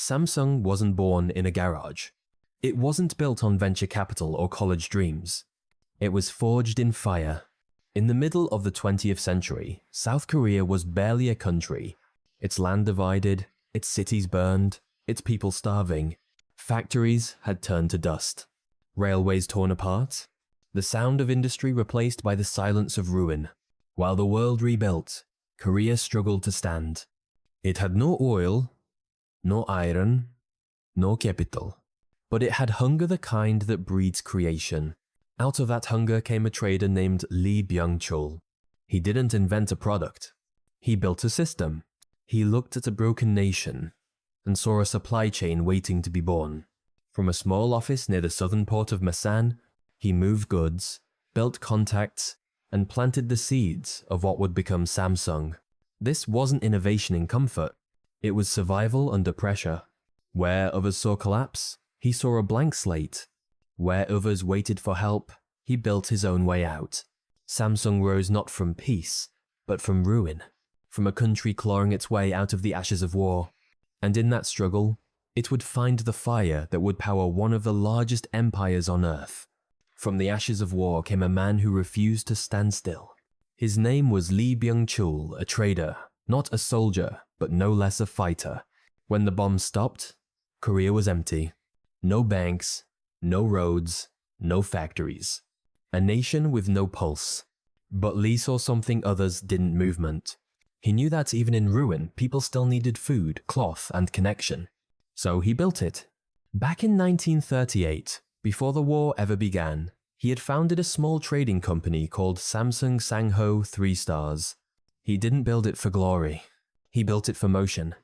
Samsung wasn't born in a garage. It wasn't built on venture capital or college dreams. It was forged in fire. In the middle of the 20th century, South Korea was barely a country. Its land divided, its cities burned, its people starving. Factories had turned to dust. Railways torn apart. The sound of industry replaced by the silence of ruin. While the world rebuilt, Korea struggled to stand. It had no oil, no iron, no capital. But it had hunger, the kind that breeds creation. Out of that hunger came a trader named Lee Byung-chul. He didn't invent a product. He built a system. He looked at a broken nation and saw a supply chain waiting to be born. From a small office near the southern port of Masan, he moved goods, built contacts, and planted the seeds of what would become Samsung. This wasn't innovation in comfort. It was survival under pressure. Where others saw collapse, he saw a blank slate. Where others waited for help, he built his own way out. Samsung rose not from peace, but from ruin, from a country clawing its way out of the ashes of war. And in that struggle, it would find the fire that would power one of the largest empires on earth. From the ashes of war came a man who refused to stand still. His name was Lee Byung-chul, a trader, not a soldier, but no less a fighter. When the bombs stopped, Korea was empty. No banks, no roads, no factories. A nation with no pulse. But Lee saw something others didn't: movement. He knew that even in ruin, people still needed food, cloth, and connection. So he built it. Back in 1938, before the war ever began, he had founded a small trading company called Samsung Sangho 3 Stars. He didn't build it for glory. He built it for motion.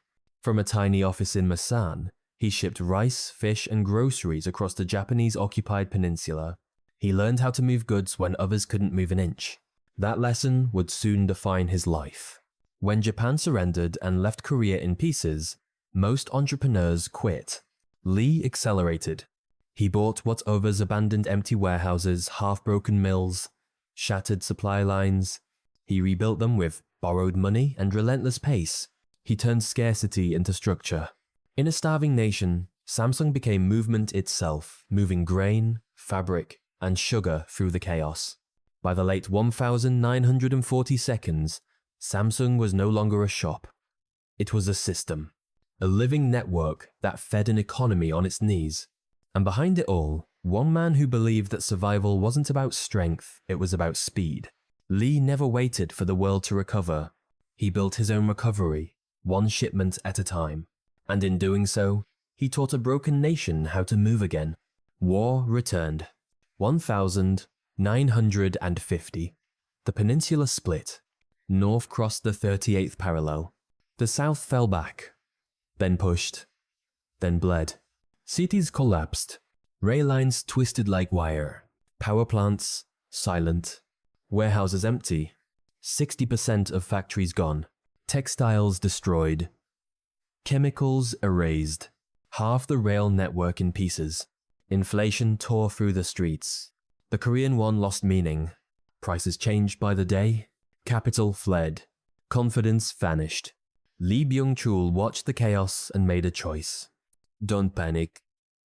From a tiny office in Masan, he shipped rice, fish, and groceries across the Japanese-occupied peninsula. He learned how to move goods when others couldn't move an inch. That lesson would soon define his life. When Japan surrendered and left Korea in pieces, most entrepreneurs quit. Lee accelerated. He bought what others abandoned: empty warehouses, half-broken mills, shattered supply lines. He rebuilt them with borrowed money and relentless pace. He turned scarcity into structure. In a starving nation, Samsung became movement itself, moving grain, fabric, and sugar through the chaos. By the late 1942, Samsung was no longer a shop. It was a system, a living network that fed an economy on its knees. And behind it all, one man who believed that survival wasn't about strength, it was about speed. Lee never waited for the world to recover. He built his own recovery, one shipment at a time. And in doing so, he taught a broken nation how to move again. War returned. 1950. The peninsula split. North crossed the 38th parallel. The South fell back, then pushed, then bled. Cities collapsed. Rail lines twisted like wire. Power plants silent. Warehouses empty. 60% of factories gone. Textiles destroyed. Chemicals erased. Half the rail network in pieces. Inflation tore through the streets. The Korean won lost meaning. Prices changed by the day. Capital fled. Confidence vanished. Lee Byung-chul watched the chaos and made a choice. Don't panic.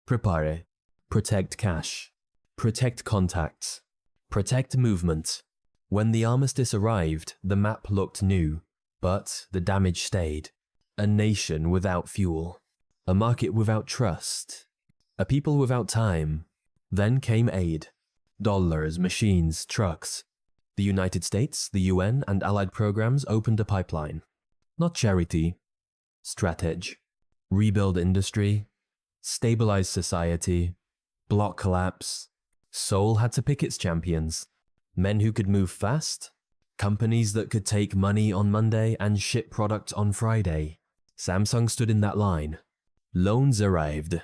Prepare. Protect cash. Protect contacts. Protect movement. When the armistice arrived, the map looked new, but the damage stayed. A nation without fuel. A market without trust. A people without time. Then came aid. Dollars, machines, trucks. The United States, the UN, and allied programs opened a pipeline. Not charity. Strategy. Rebuild industry. Stabilize society. Block collapse. Seoul had to pick its champions. Men who could move fast. Companies that could take money on Monday and ship product on Friday. Samsung stood in that line. Loans arrived.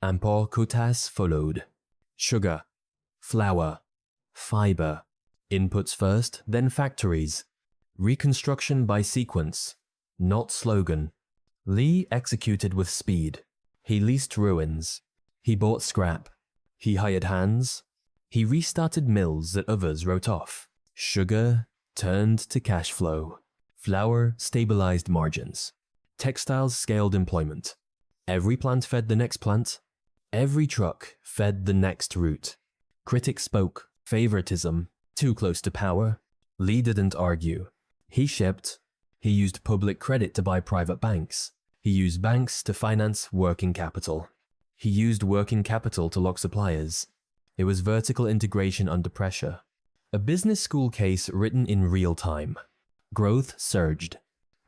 Import quotas followed. Sugar. Flour. Fiber. Inputs first, then factories. Reconstruction by sequence, not slogan. Lee executed with speed. He leased ruins. He bought scrap. He hired hands. He restarted mills that others wrote off. Sugar turned to cash flow. Flour stabilized margins. Textiles scaled employment. Every plant fed the next plant. Every truck fed the next route. Critics spoke. Favoritism. Too close to power. Lee didn't argue. He shipped. He used public credit to buy private banks. He used banks to finance working capital. He used working capital to lock suppliers. It was vertical integration under pressure. A business school case written in real time. Growth surged.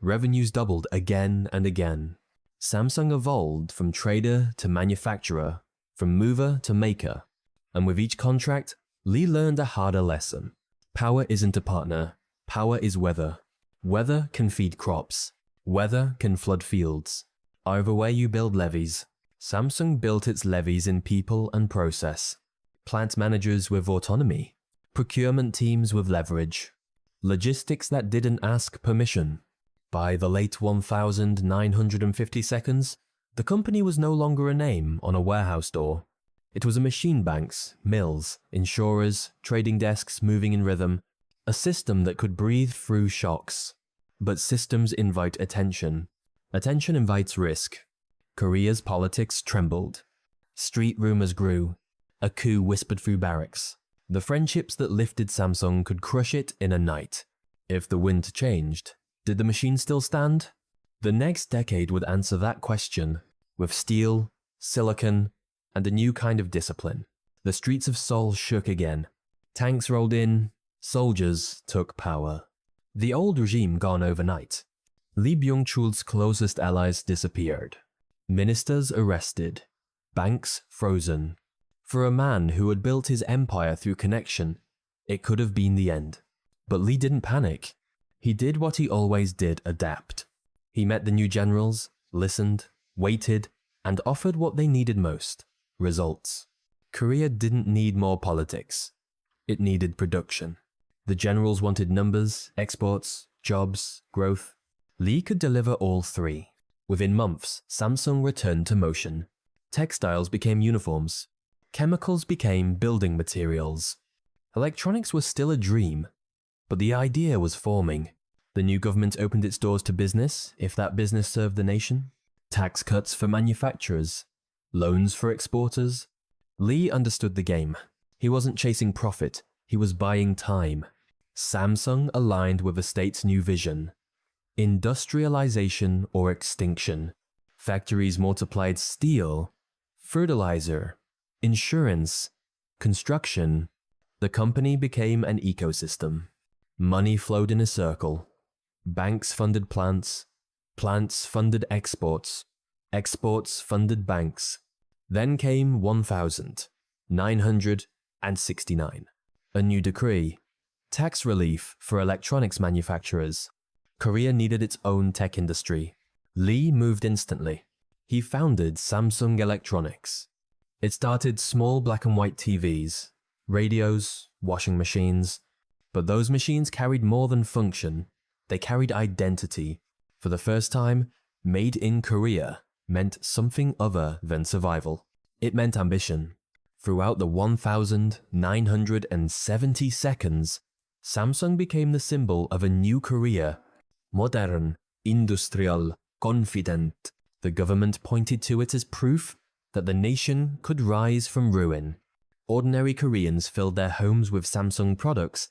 Revenues doubled again and again. Samsung evolved from trader to manufacturer, from mover to maker. And with each contract, Lee learned a harder lesson. Power isn't a partner. Power is weather. Weather can feed crops. Weather can flood fields. Either way you build levees. Samsung built its levees in people and process. Plant managers with autonomy. Procurement teams with leverage. Logistics that didn't ask permission. By the late 1950 seconds, the company was no longer a name on a warehouse door. It was a machine banks, mills, insurers, trading desks moving in rhythm, a system that could breathe through shocks. But systems invite attention. Attention invites risk. Korea's politics trembled. Street rumors grew. A coup whispered through barracks. The friendships that lifted Samsung could crush it in a night. If the wind changed, did the machine still stand? The next decade would answer that question, with steel, silicon, and a new kind of discipline. The streets of Seoul shook again. Tanks rolled in, soldiers took power. The old regime gone overnight. Lee Byung-chul's closest allies disappeared. Ministers arrested. Banks frozen. For a man who had built his empire through connection, it could have been the end. But Lee didn't panic. He did what he always did, adapt. He met the new generals, listened, waited, and offered what they needed most: results. Korea didn't need more politics. It needed production. The generals wanted numbers, exports, jobs, growth. Lee could deliver all three. Within months, Samsung returned to motion. Textiles became uniforms. Chemicals became building materials. Electronics was still a dream, but the idea was forming. The new government opened its doors to business, if that business served the nation. Tax cuts for manufacturers. Loans for exporters. Lee understood the game. He wasn't chasing profit, he was buying time. Samsung aligned with the state's new vision. Industrialization or extinction. Factories multiplied steel, fertilizer, insurance, construction. The company became an ecosystem. Money flowed in a circle. Banks funded plants. Plants funded exports. Exports funded banks. Then came 1969. A new decree. Tax relief for electronics manufacturers. Korea needed its own tech industry. Lee moved instantly. He founded Samsung Electronics. It started small black and white TVs, radios, washing machines. But those machines carried more than function. They carried identity. For the first time, made in Korea meant something other than survival. It meant ambition. Throughout the 1970 seconds, Samsung became the symbol of a new Korea. Modern, industrial, confident. The government pointed to it as proof that the nation could rise from ruin. Ordinary Koreans filled their homes with Samsung products,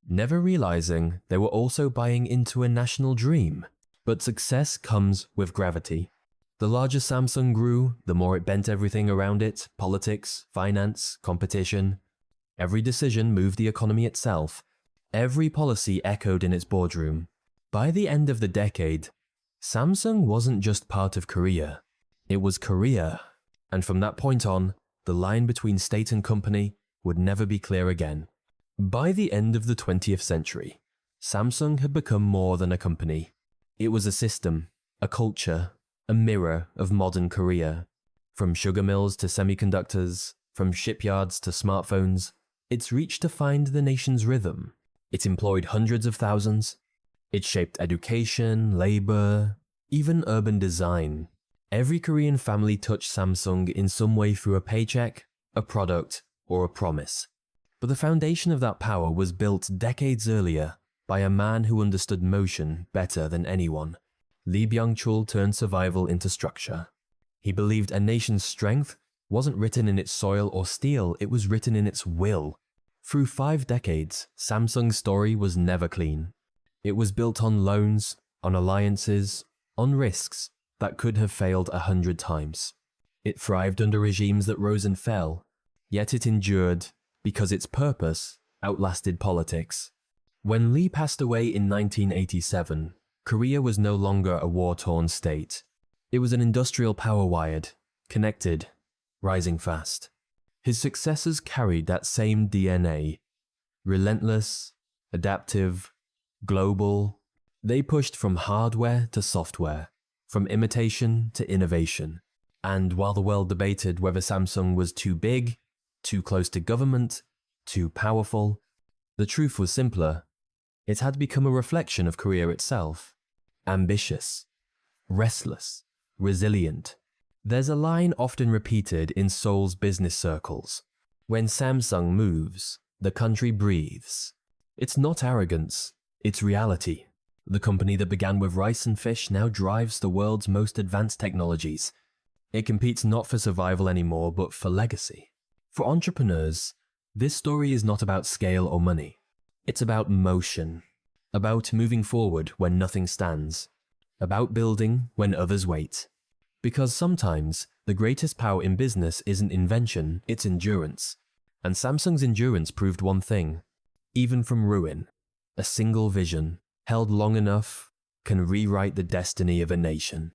never realizing they were also buying into a national dream. But success comes with gravity. The larger Samsung grew, the more it bent everything around it: politics, finance, competition. Every decision moved the economy itself. Every policy echoed in its boardroom. By the end of the decade, Samsung wasn't just part of Korea. It was Korea. And from that point on, the line between state and company would never be clear again. By the end of the 20th century, Samsung had become more than a company. It was a system, a culture, a mirror of modern Korea. From sugar mills to semiconductors, from shipyards to smartphones, its reach defined the nation's rhythm. It employed hundreds of thousands. It shaped education, labor, even urban design. Every Korean family touched Samsung in some way through a paycheck, a product, or a promise. But the foundation of that power was built decades earlier by a man who understood motion better than anyone. Lee Byung-chul turned survival into structure. He believed a nation's strength wasn't written in its soil or steel, it was written in its will. Through 5 decades, Samsung's story was never clean. It was built on loans, on alliances, on risks that could have failed 100 times. It thrived under regimes that rose and fell, yet it endured because its purpose outlasted politics. When Lee passed away in 1987, Korea was no longer a war-torn state. It was an industrial power wired, connected, rising fast. His successors carried that same DNA. Relentless, adaptive, global. They pushed from hardware to software, from imitation to innovation. And while the world debated whether Samsung was too big, too close to government, too powerful, the truth was simpler. It had become a reflection of Korea itself. Ambitious, restless, resilient. There's a line often repeated in Seoul's business circles. When Samsung moves, the country breathes. It's not arrogance, it's reality. The company that began with rice and fish now drives the world's most advanced technologies. It competes not for survival anymore, but for legacy. For entrepreneurs, this story is not about scale or money. It's about motion, about moving forward when nothing stands, about building when others wait. Because sometimes the greatest power in business isn't invention, it's endurance. And Samsung's endurance proved one thing: even from ruin, a single vision, held long enough, can rewrite the destiny of a nation.